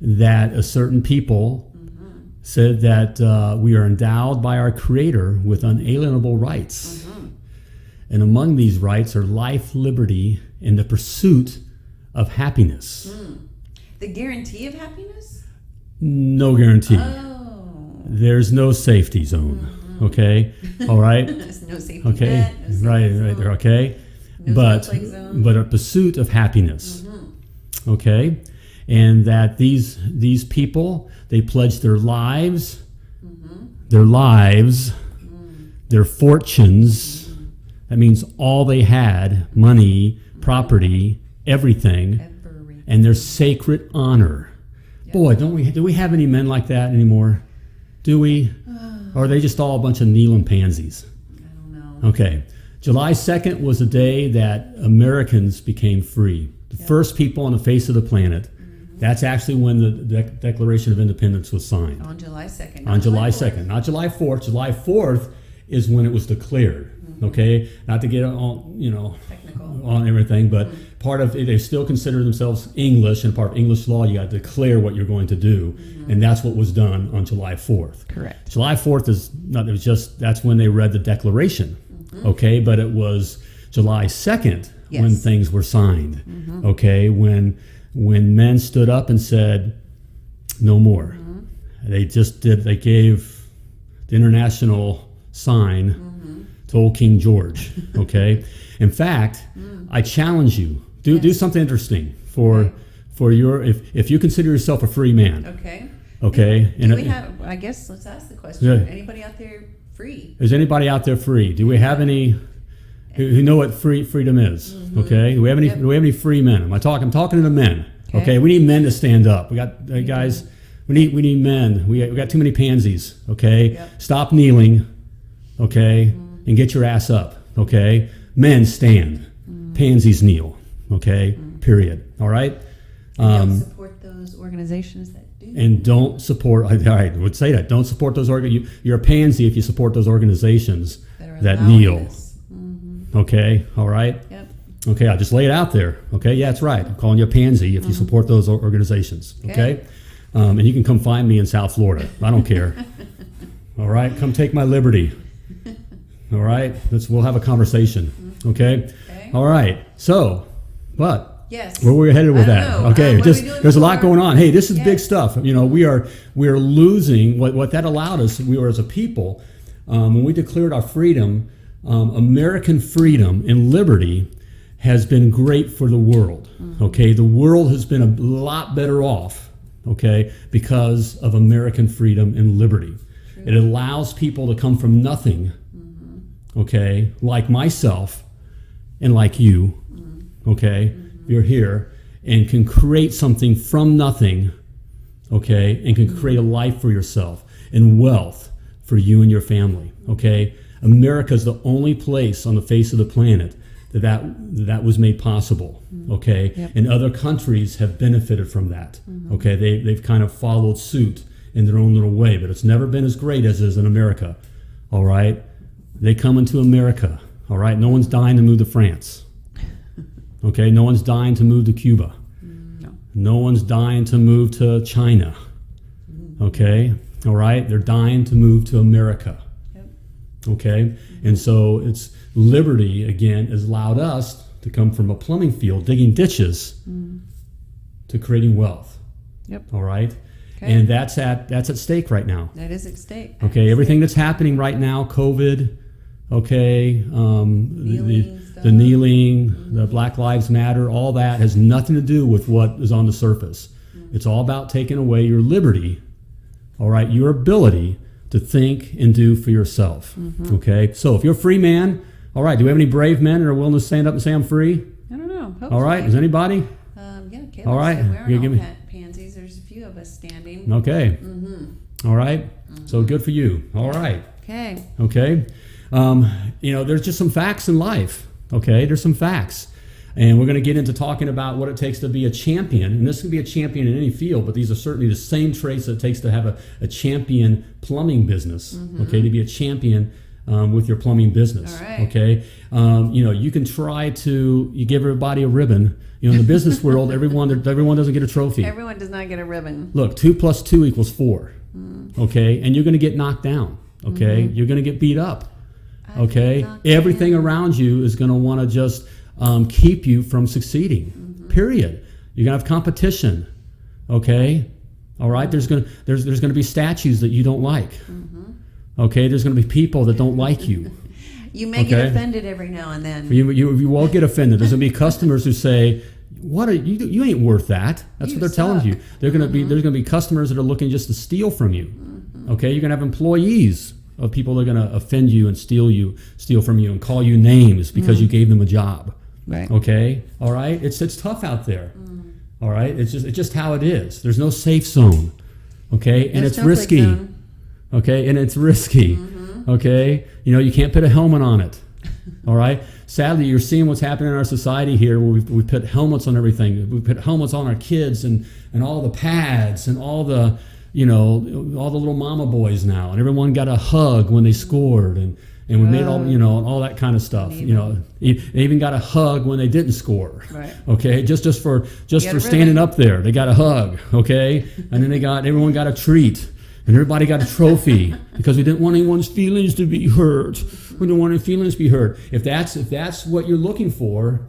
that a certain people said that we are endowed by our Creator with unalienable rights. And among these rights are life, liberty, and the pursuit of happiness. The guarantee of happiness? No guarantee. Oh. There's no safety zone. Okay? All right? There's no safety Okay? net, no safety Right zone. there, okay? No snowflake zone. But a pursuit of happiness. Okay? And that these people, they pledged their lives, their fortunes. That means all they had, money, property, everything, and their sacred honor. Boy, do we have any men like that anymore? Do we? Or are they just all a bunch of kneeling pansies? I don't know. Okay. July 2nd was the day that Americans became free. The first people on the face of the planet. That's actually when the Declaration of Independence was signed. On July 2nd. On July 2nd. Not July 4th. July 4th is when it was declared. Okay? Not to get all, technical on everything, but part of it, they still consider themselves English, and part of English law, you got to declare what you're going to do. And that's what was done on July 4th. Correct. July 4th is not, it was just, that's when they read the Declaration. Okay? But it was July 2nd when things were signed. Okay? When men stood up and said, no more. They gave the international sign to old King George, okay? In fact, I challenge you, do something interesting for your, if you consider yourself a free man. Okay? Do we have, I guess, let's ask the question, anybody out there free? Is anybody out there free? Do we have any who know what freedom is? Okay? Do we have any free men? I'm talking to the men. Okay, we need men to stand up. We got guys. We need men. We got too many pansies. Okay, stop kneeling. Okay, and get your ass up. Okay, men stand. Pansies kneel. Okay, period. All right. Don't support those organizations that do. And don't support. All right, I would say that. Don't support those You're a pansy if you support those organizations that kneel. Okay. All right. Yep. Okay, I'll just lay it out there. Okay, yeah, that's right. I'm calling you a pansy if you support those organizations. Okay? And you can come find me in South Florida. I don't care. All right, come take my liberty. All right, we'll have a conveation. Okay? All right. So, what? Yes. Where were we headed with that? Know. Okay, there's a lot going on. Hey, this is big stuff. We are losing what that allowed us. We were as a people when we declared our freedom, American freedom and liberty has been great for the world. Okay, the world has been a lot better off. Okay, because of American freedom and liberty. It allows people to come from nothing. Okay, like myself and like you. Okay, you're here and can create something from nothing. Okay, and can create a life for yourself and wealth for you and your family. Okay, America is the only place on the face of the planet that was made possible, okay? And other countries have benefited from that, okay? They've kind of followed suit in their own little way, but it's never been as great as it is in America, all right? They come into America, all right? No one's dying to move to France, okay? No one's dying to move to Cuba. No one's dying to move to China, okay? All right? They're dying to move to America, okay? And so it's liberty, again, has allowed us to come from a plumbing field, digging ditches, to creating wealth. All right? And that's at stake right now. That is at stake. Okay, everything that's happening right now, COVID, okay, the kneeling, the Black Lives Matter, all that has nothing to do with what is on the surface. It's all about taking away your liberty, all right, your ability to think and do for yourself. Okay, so if you're a free man, all right, do we have any brave men that are willing to stand up and say I'm free? I don't know. Hopefully. All right, is anybody? Caleb all right, wearing all pansies. There's a few of us standing. Okay. All right, so good for you. All right. Okay. There's just some facts in life. Okay, there's some facts. And we're going to get into talking about what it takes to be a champion. And this can be a champion in any field, but these are certainly the same traits that it takes to have a champion plumbing business. Okay, to be a champion with your plumbing business. All right. Okay, you can try to give everybody a ribbon. In the business world, everyone doesn't get a trophy. Everyone does not get a ribbon. Look, 2 + 2 = 4. Okay, and you're going to get knocked down. Okay, you're going to get beat up. Okay, everything around you is going to want to just keep you from succeeding. Period. You're going to have competition. Okay, all right. There's going to be statues that you don't like. Okay, there's going to be people that don't like you. You may get offended every now and then. You will get offended. There's going to be customers who say, "What are you? You ain't worth that." That's what they're telling you. There's going to be customers that are looking just to steal from you. Okay, you're going to have employees of people that are going to offend you and steal from you, and call you names because you gave them a job. Right. Okay. All right. It's tough out there. All right. It's just how it is. There's no safe zone. Okay, and it's risky. Okay, and it's risky. Okay, you can't put a helmet on it. All right. Sadly, you're seeing what's happening in our society here, where we put helmets on everything. We put helmets on our kids and all the pads and all the all the little mama boys now, and everyone got a hug when they scored, and we made all that kind of stuff. They even got a hug when they didn't score. Right. Okay, just for standing up there, they got a hug. Okay, and then everyone got a treat. And everybody got a trophy because we didn't want anyone's feelings to be hurt. We didn't want any feelings to be hurt. If that's what you're looking for,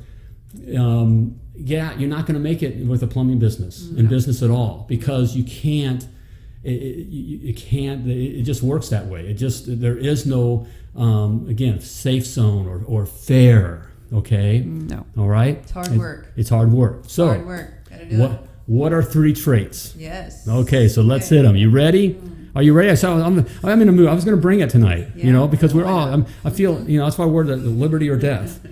you're not going to make it with a plumbing business, in business at all, because you can't. It just works that way. There is no safe zone or fair. Okay. No. All right. It's hard work. It's hard work. So hard work. Gotta do it. What are 3 traits? Yes. Okay, so let's hit them. You ready? Are you ready? I'm in a mood. I was going to bring it tonight, because we're all. I feel, that's why we're the liberty or death,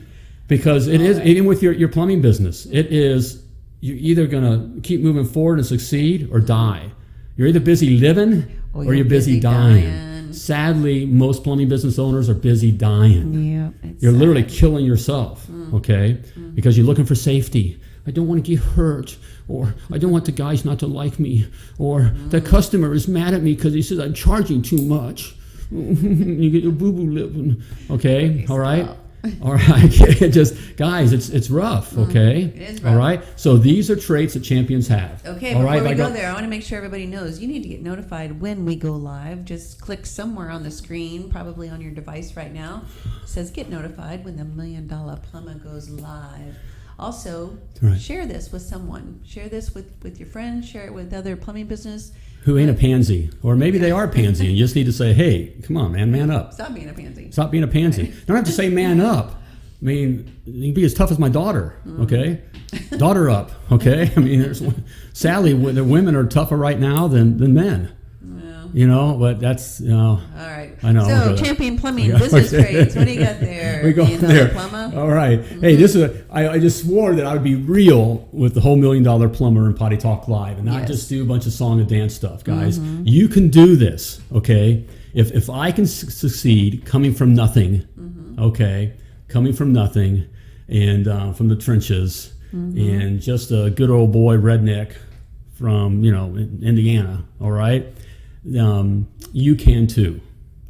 because it is, even with your plumbing business, it is, you're either going to keep moving forward and succeed or die. You're either busy living or you're busy dying. Sadly, most plumbing business owners are busy dying. Yeah, you're literally killing yourself. Okay, because you're looking for safety. I don't want to get hurt, or I don't want the guys not to like me, or the customer is mad at me because he says I'm charging too much. You get your boo-boo lip. Okay, all right? All right, guys, it's rough, okay? It is rough. All right, so these are traits that champions have. Okay, all before right, we go there, I want to make sure everybody knows you need to get notified when we go live. Just click somewhere on the screen, probably on your device right now. It says get notified when the $1 Million Plumber goes live. Also, share this with someone. Share this with your friends. Share it with other plumbing business. Who ain't a pansy. Or maybe they are a pansy and you just need to say, hey, come on, man up. Stop being a pansy. Stop being a pansy. Don't have to say man up. I mean, you can be as tough as my daughter, okay? Daughter up, okay? I mean, sadly, the women are tougher right now than men. But that's, All right. I know. So, Champion Plumbing business traits. What do you got there? We go there. Plumber? All right. Hey, I just swore that I would be real with the whole $1 Million Plumber and Potty Talk Live, and not just do a bunch of song and dance stuff, guys. You can do this, okay? If I can succeed coming from nothing, okay, coming from nothing, and from the trenches, and just a good old boy redneck from Indiana, all right. You can too,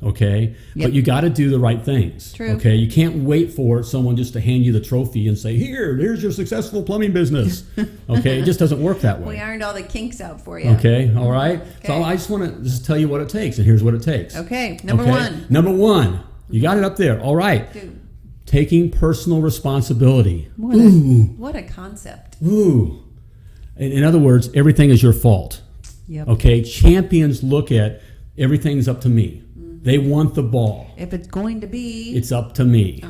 okay? Yep. But you got to do the right things. True. Okay? You can't wait for someone just to hand you the trophy and say, here's your successful plumbing business. Okay? It just doesn't work that way. We ironed all the kinks out for you. Okay? All right? Okay. So I just want to just tell you what it takes, and here's what it takes. Okay. Number one. Number one. You got it up there. All right. Dude. Taking personal responsibility. What a concept. Ooh. In other words, everything is your fault. Yep. Okay, champions look at everything's up to me. They want the ball. If it's going to be, it's up to me.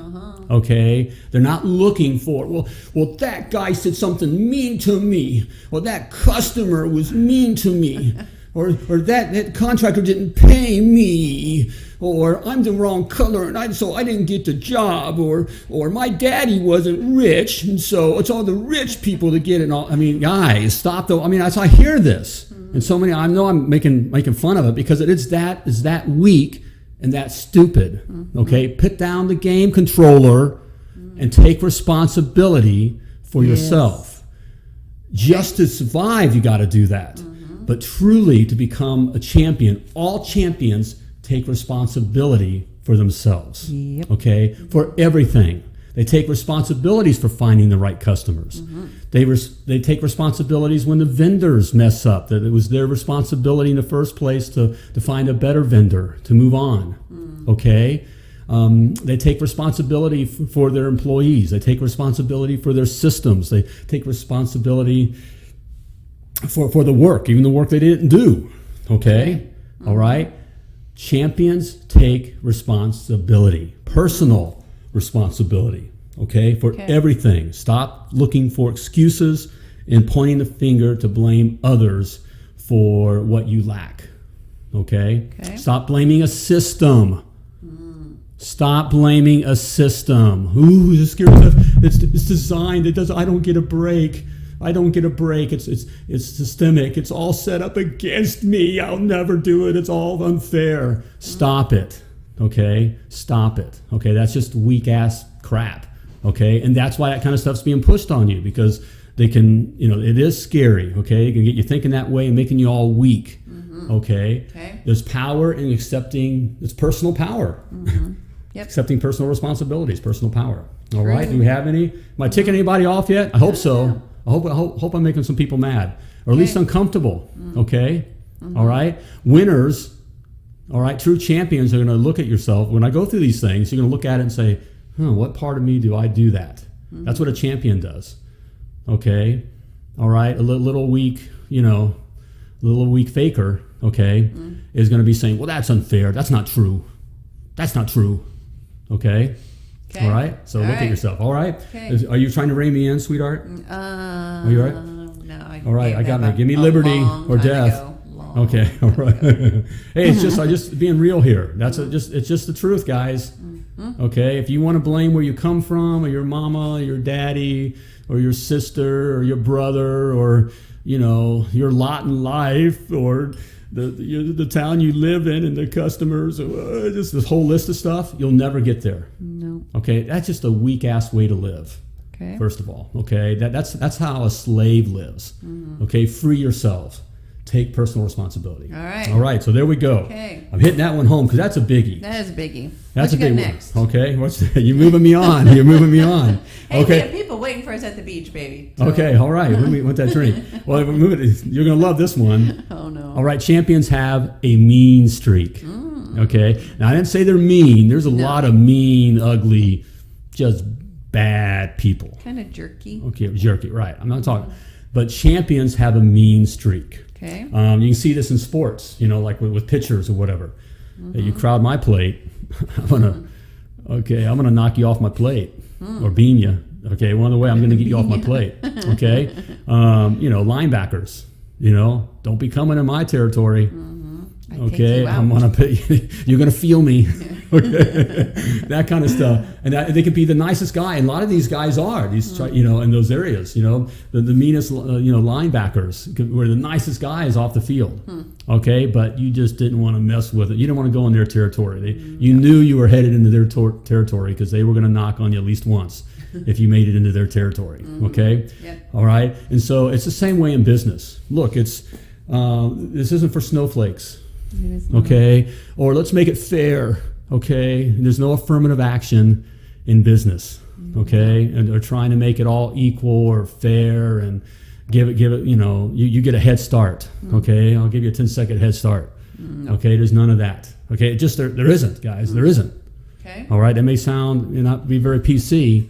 Okay, they're not looking for well that guy said something mean to me, or that customer was mean to me, or that contractor didn't pay me, or I'm the wrong color and so I didn't get the job, or my daddy wasn't rich and so it's all the rich people that get it. All I mean, guys, stop though. I mean, I hear this. And so many, I know I'm making fun of it because it is that weak and that stupid. Okay, put down the game controller and take responsibility for yourself. Just to survive, you got to do that. But truly, to become a champion, all champions take responsibility for themselves. Yep. Okay, for everything. They take responsibilities for finding the right customers. They take responsibilities when the vendors mess up, that it was their responsibility in the first place to find a better vendor, to move on. Okay? They take responsibility for their employees. They take responsibility for their systems. They take responsibility for the work, even the work they didn't do. Okay? All right? Champions take responsibility, personal responsibility, okay, for everything. Stop looking for excuses and pointing the finger to blame others for what you lack, okay? Stop blaming a system. Stop blaming a system. Ooh, this it's designed. It does. I don't get a break. I don't get a break. It's systemic. It's all set up against me. I'll never do it. It's all unfair. Stop it. Okay? Stop it. Okay? That's just weak ass crap. Okay? And that's why that kind of stuff's being pushed on you, because they can, it is scary. Okay? It can get you thinking that way and making you all weak. Okay? There's power in accepting, it's personal power. Accepting personal responsibilities, personal power. All right? Do we have any? Am I ticking anybody off yet? I hope so. I hope I'm making some people mad, or at least uncomfortable. Okay? All right? Winners, all right, true champions are going to look at yourself. When I go through these things, you're going to look at it and say, what part of me do I do that? That's what a champion does. Okay? All right? A little weak, little weak faker, okay, is going to be saying, well, that's unfair. That's not true. That's not true. Okay? All right? So look at yourself. All right? Are you trying to rein me in, sweetheart? Are you all right? No. All right, I got me. Give me liberty or death. Okay, all right. Hey, I'm just being real here. It's just the truth, guys. Okay, if you want to blame where you come from, or your mama, your daddy, or your sister, or your brother, or your lot in life, or the town you live in, and the customers, just this whole list of stuff, you'll never get there. No. Okay, that's just a weak ass way to live. Okay. First of all, okay, that's how a slave lives. Okay, free yourself. Take personal responsibility. All right. So there we go. Okay. I'm hitting that one home because that's a biggie. That is a biggie. That's what a big next? One. Okay. What's that? You're moving me on. You're moving me on. Hey, okay. We have people waiting for us at the beach, baby. So. Okay. All right. Let me want that drink. Well, if we move it, you're gonna love this one. Oh no. All right. Champions have a mean streak. Okay. Now I didn't say they're mean. There's a lot of mean, ugly, just bad people. Kind of jerky. Okay. Jerky. Right. I'm not talking. But champions have a mean streak. Okay. You can see this in sports, like with pitchers or whatever. You crowd my plate, I'm gonna knock you off my plate or bean you. Okay, one other way, I'm gonna get you off my plate. Okay, linebackers, don't be coming in my territory. Okay, I'm gonna you're gonna feel me. Okay, that kind of stuff, and they could be the nicest guy, and a lot of these guys are in those areas. The meanest linebackers were the nicest guys off the field. Okay, but you just didn't want to mess with it. You didn't want to go in their territory. You knew you were headed into their territory because they were going to knock on you at least once if you made it into their territory. Okay, all right, and so it's the same way in business. Look, this isn't for snowflakes. Okay, or let's make it fair. Okay, there's no affirmative action in business. Okay, and they're trying to make it all equal or fair and give it. You get a head start. Okay, I'll give you a 10-second head start. Okay, there's none of that. Okay, there isn't, guys. There isn't. Okay. All right, that may sound not be very PC,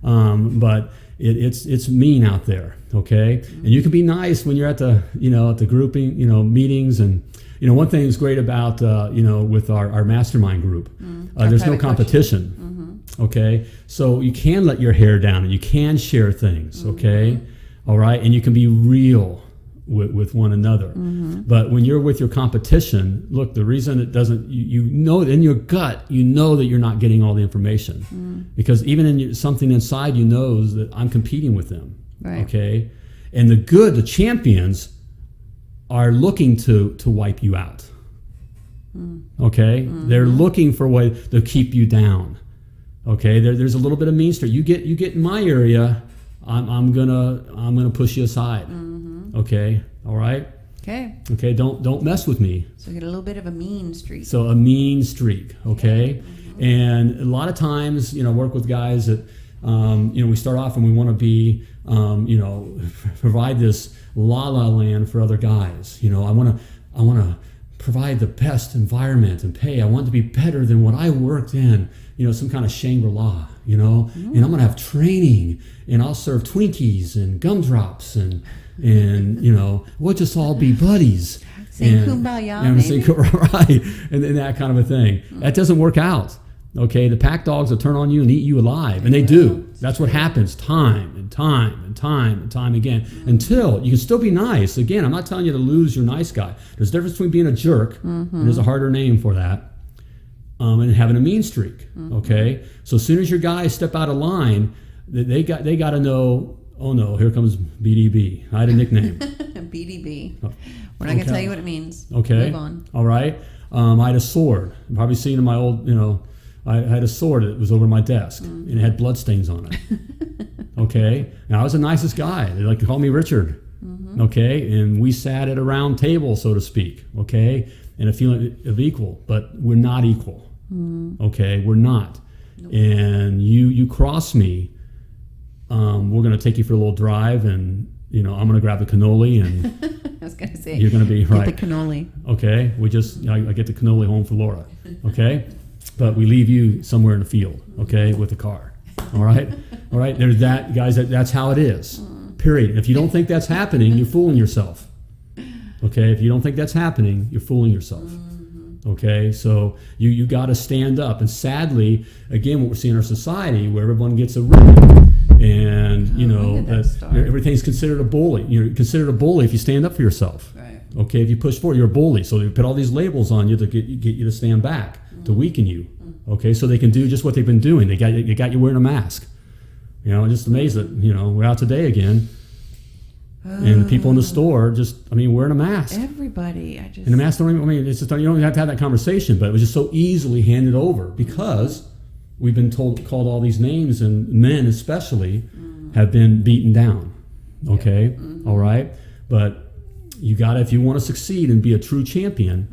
but it's mean out there. Okay, and you can be nice when you're at the grouping meetings. And one thing that's great about with our mastermind group, there's no competition. Okay, so you can let your hair down and you can share things. Okay, all right, and you can be real with one another. But when you're with your competition, look, the reason it doesn't, in your gut, that you're not getting all the information, because even in something inside you knows that I'm competing with them. Right. Okay, and the champions are looking to wipe you out. Okay, they're looking for a way to keep you down. Okay, there's a little bit of mean streak. You get in my area, I'm gonna push you aside. Okay, all right. Okay, don't mess with me. So get a little bit of a mean streak. So a mean streak, okay? And a lot of times, work with guys that, we start off and we want to be, provide this la-la land for other guys. I want to provide the best environment and pay. I want it to be better than what I worked in, some kind of Shangri-La, and I'm going to have training, and I'll serve Twinkies and gumdrops and we'll just all be buddies. Sing kumbaya, maybe. Right, and that kind of a thing. That doesn't work out. Okay, the pack dogs will turn on you and eat you alive, and they do. That's what happens time and time again, until you can still be nice. Again, I'm not telling you to lose your nice guy. There's a difference between being a jerk, and there's a harder name for that, and having a mean streak. Okay, so as soon as your guys step out of line, they got to know. Oh no, here comes BDB. I had a nickname. BDB. We're not going to tell you what it means. Okay. Move on. All right. I had a sword. You've probably seen in my old, I had a sword that was over my desk and it had bloodstains on it. Okay. Now I was the nicest guy. They like to call me Richard. Okay. And we sat at a round table, so to speak. Okay. And a feeling of equal, but we're not equal. Okay. We're not. Nope. And you cross me. We're going to take you for a little drive, and I'm going to grab the cannoli, and I was going to say you're going to be right. Get the cannoli. Okay, I get the cannoli home for Laura. Okay, but we leave you somewhere in the field. Okay, with the car. All right. There's that, guys. That's how it is. Period. If you don't think that's happening, you're fooling yourself. Okay, if you don't think that's happening, you're fooling yourself. Okay, so you got to stand up, and sadly, again, what we're seeing in our society, where everyone gets a ribbon. And everything's considered a bully. You're considered a bully if you stand up for yourself. Right. Okay, if you push forward, you're a bully. So they put all these labels on you to get you to stand back, to weaken you. Okay, so they can do just what they've been doing. They got you wearing a mask. Just amazed that we're out today again, and the people in the store wearing a mask. Everybody, and the mask don't even. It's just you don't have to have that conversation, but it was just so easily handed over because. We've been called all these names, and men especially have been beaten down. Okay, all right, but you got to, if you want to succeed and be a true champion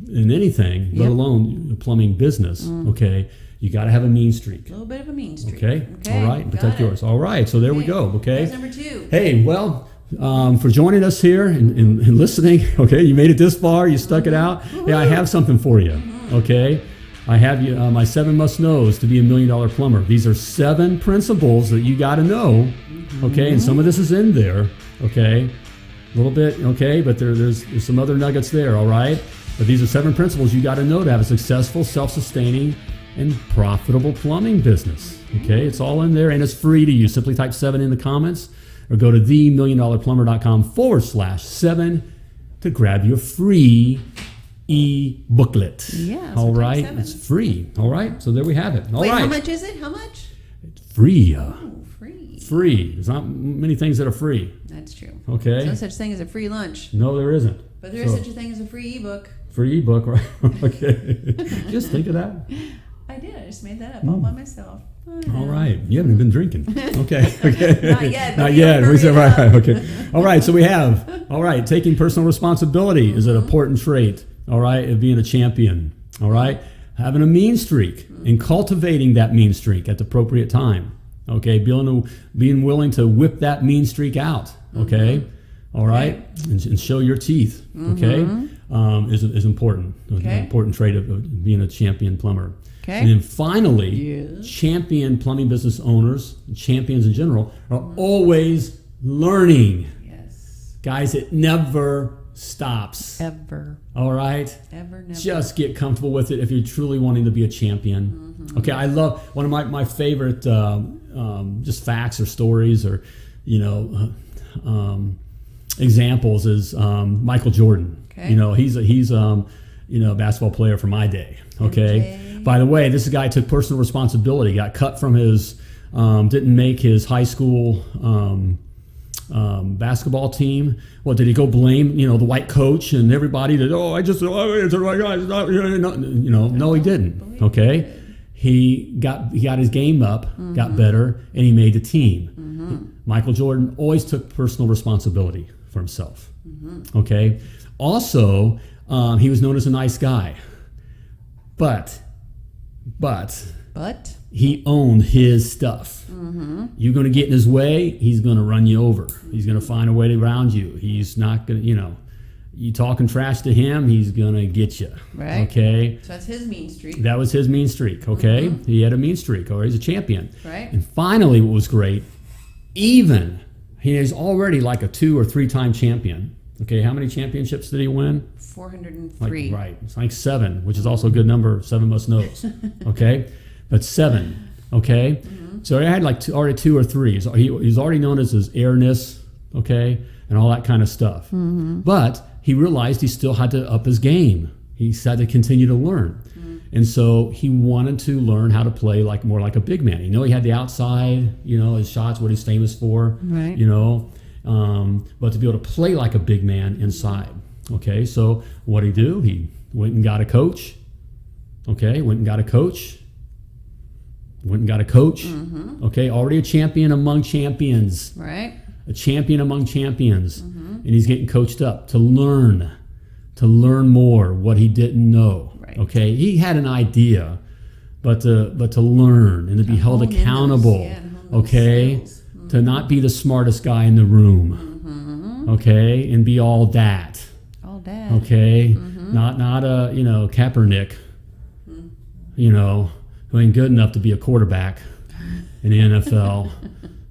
in anything, let alone the plumbing business. Okay, you got to have a mean streak. A little bit of a mean streak. Okay, all right, protect yours. All right, so there we go. Okay, that's number 2. Hey, well. For joining us here and listening. Okay, you made it this far. You stuck it out. Yeah, I have something for you. Okay. I have you my 7 must-knows to be a $1 million plumber. These are 7 principles that you got to know, okay? And some of this is in there, okay? A little bit, okay? But there's some other nuggets there, all right? But these are 7 principles you got to know to have a successful, self-sustaining, and profitable plumbing business, okay? It's all in there, and it's free to use. Simply type 7 in the comments or go to themilliondollarplumber.com/7 to grab your free booklet. Yeah. All right. It's free. All right. So there we have it. All right. How much is it? How much? It's free. Free. Free. There's not many things that are free. That's true. Okay. There's no such thing as a free lunch. No, there isn't. But there is such a thing as a free ebook. Free ebook, right? Okay. Just think of that. I did. I just made that up all by myself. All right. You haven't been drinking. Okay. Not yet. Not yet. We said right. Okay. All right. So we have. All right. Taking personal responsibility is an important trait. All right, of being a champion. All right, having a mean streak and cultivating that mean streak at the appropriate time. Okay, being willing to whip that mean streak out. Okay, all right, and show your teeth. Okay, is important. An important trait of being a champion plumber. Okay, and then finally, champion plumbing business owners, champions in general, are always learning. Yes, guys, it never stops. Ever. All right? Ever, never. Just get comfortable with it if you're truly wanting to be a champion. Okay, I love one of my favorite just facts or stories or, examples is Michael Jordan. Okay. He's a basketball player from my day. Okay. By the way, this guy took personal responsibility, got cut from his, didn't make his high school basketball team. What did he go blame? The white coach and everybody that it's the right guy. No, he didn't. Okay, he got his game up, got better, and he made the team. Michael Jordan always took personal responsibility for himself. Okay. Also, he was known as a nice guy, but he owned his stuff. You're going to get in his way, he's going to run you over. He's going to find a way around you. He's not going to, you talking trash to him, he's going to get you. Right. Okay. So that's his mean streak. That was his mean streak. Okay. He had a mean streak, or he's a champion. Right. And finally, what was great, even he's already like a 2 or 3 time champion. Okay. How many championships did he win? 403. Right. It's like 7, which is also a good number. 7 most knows. Okay. But 7. Okay. So he had like already 2 or 3. He's already known as his airness. Okay. And all that kind of stuff. But he realized he still had to up his game. He had to continue to learn. And so he wanted to learn how to play more like a big man. He had the outside, his shots, what he's famous for, right. But to be able to play like a big man inside. Okay, so what did he do? He went and got a coach. Okay, went and got a coach. Okay, already a champion among champions. Right. A champion among champions. And he's getting coached up to learn more what he didn't know. Right. Okay, he had an idea, but to learn and to be held accountable. Okay, to not be the smartest guy in the room. Okay, and be all that. All that. Okay, not a Kaepernick. Who ain't good enough to be a quarterback in the NFL.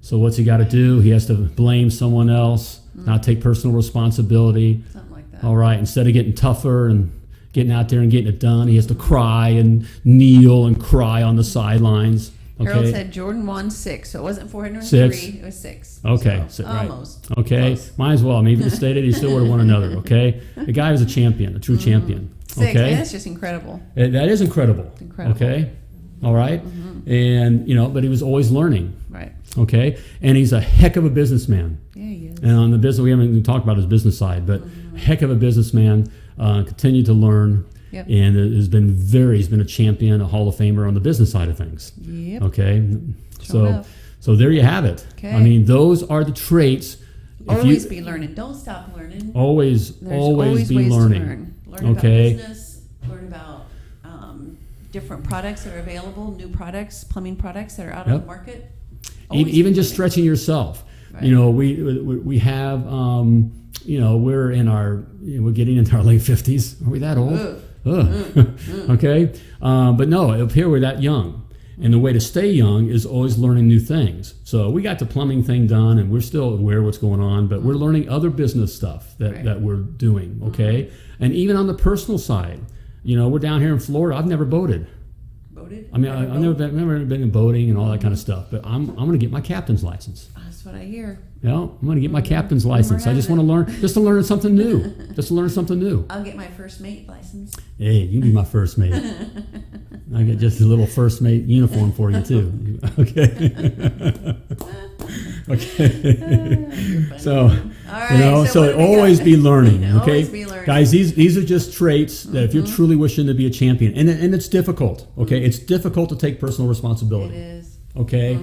So what's he got to do? He has to blame someone else, not take personal responsibility. Something like that. All right. Instead of getting tougher and getting out there and getting it done, he has to cry and kneel and cry on the sidelines. Okay. Harold said Jordan won 6, so it wasn't 403. 6. It was 6. Okay. So right. almost. Okay. Close. Might as well. I mean, even if he stated he still would have won another. Okay. The guy was a champion, a true champion. 6. Okay. That's just incredible. That is incredible. It's incredible. Okay. All right. And, but he was always learning. Right. Okay. And he's a heck of a businessman. Yeah, he is. And on the business, we haven't even talked about his business side, but heck of a businson, continued to learn. Yep. And he's been a champion, a Hall of Famer on the business side of things. Yep. Okay. Sure enough. So there you have it. Okay. I mean, those are the traits. Always be learning. Don't stop learning. Always be ways learning. To learn about business. Learn about different products that are available, new products, plumbing products that are out on the market. Even just stretching yourself. Right. We have, we're getting into our late 50s. Are we that old? Okay. But no, up here we're that young. And the way to stay young is always learning new things. So we got the plumbing thing done, and we're still aware of what's going on, but we're learning other business stuff that we're doing, okay? And even on the personal side, we're down here in Florida. I've never boated. I mean, I've never been in boating and all that kind of stuff, but I'm going to get my captain's license. That's what I hear. I'm going to get my captain's license. I just want to learn something new. I'll get my first mate license. Hey, you can be my first mate. I get just a little first mate uniform for you too. Okay. Okay. So, right, so always be learning. Okay, always be learning. Guys, these are just traits that if you're truly wishing to be a champion, and it's difficult. Okay, it's difficult to take personal responsibility. It is. Okay,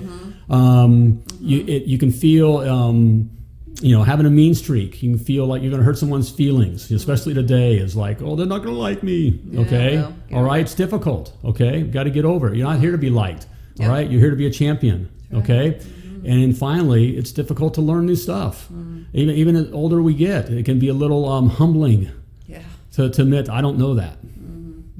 you can feel having a mean streak. You can feel like you're going to hurt someone's feelings, especially today. Is like, oh, they're not going to like me. Okay, all right, it's difficult. Okay, got to get over it. You're not here to be liked. All right, you're here to be a champion. Okay. And then finally, it's difficult to learn new stuff. Even the older we get, it can be a little humbling to admit, I don't know that.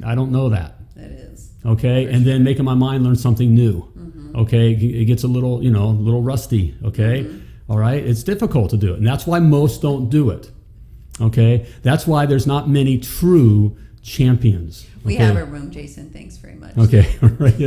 I don't know that. That is. Okay, and then making my mind learn something new. Okay, it gets a little, a little rusty. Okay, all right, it's difficult to do it. And that's why most don't do it. Okay, that's why there's not many true champions. We have a room, Jason. Thanks very much. Okay, all right.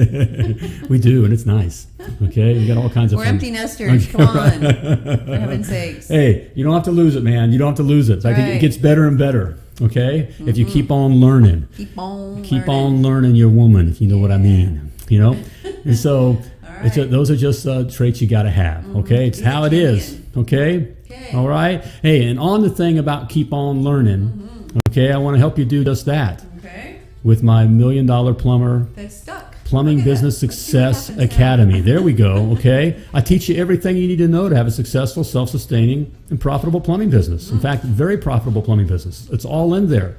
We do, and it's nice. Okay, we got all kinds of We're fun. empty nesters. Okay. Come on, for heaven's sakes. Hey, you don't have to lose it, man. You don't have to lose it. In fact, right. It gets better and better. Okay, if you keep on learning, keep on learning your woman. If you know what I mean, And so, right. those are just traits you got to have. Okay, it's how it is. Okay, all right. Hey, and on the thing about keep on learning. Okay, I want to help you do just that. Okay. With my $1 Million Plumber That's stuck. Plumbing Business Success Academy. There we go, okay? I teach you everything you need to know to have a successful, self-sustaining, and profitable plumbing business. In fact, very profitable plumbing business. It's all in there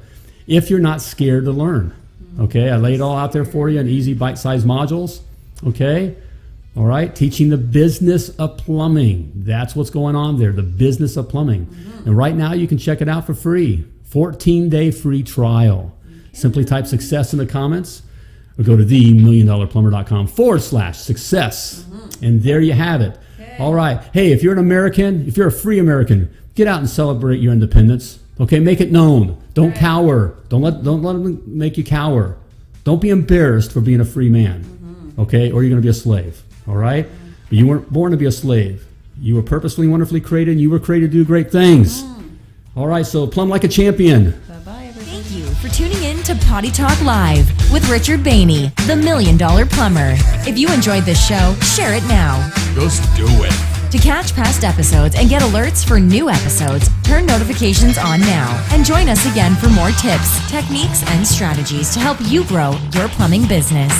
if you're not scared to learn, okay? I lay it all out there for you in easy bite-sized modules, okay? All right, teaching the business of plumbing. That's what's going on there, the business of plumbing. And right now you can check it out for free. 14-day free trial. Simply type success in the comments or go to themilliondollarplumber.com/success. And there you have it. Okay. All right. Hey, if you're an American, if you're a free American, get out and celebrate your independence. Okay, make it known. Don't cower. Don't let them make you cower. Don't be embarrassed for being a free man. Okay, or you're going to be a slave. All right? But you weren't born to be a slave. You were purposefully, wonderfully created, and you were created to do great things. All right, so plumb like a champion. Bye-bye, everybody. Thank you for tuning in to Potty Talk Live with Richard Behney, the $1 Million Plumber. If you enjoyed this show, share it now. Just do it. To catch past episodes and get alerts for new episodes, turn notifications on now and join us again for more tips, techniques, and strategies to help you grow your plumbing business.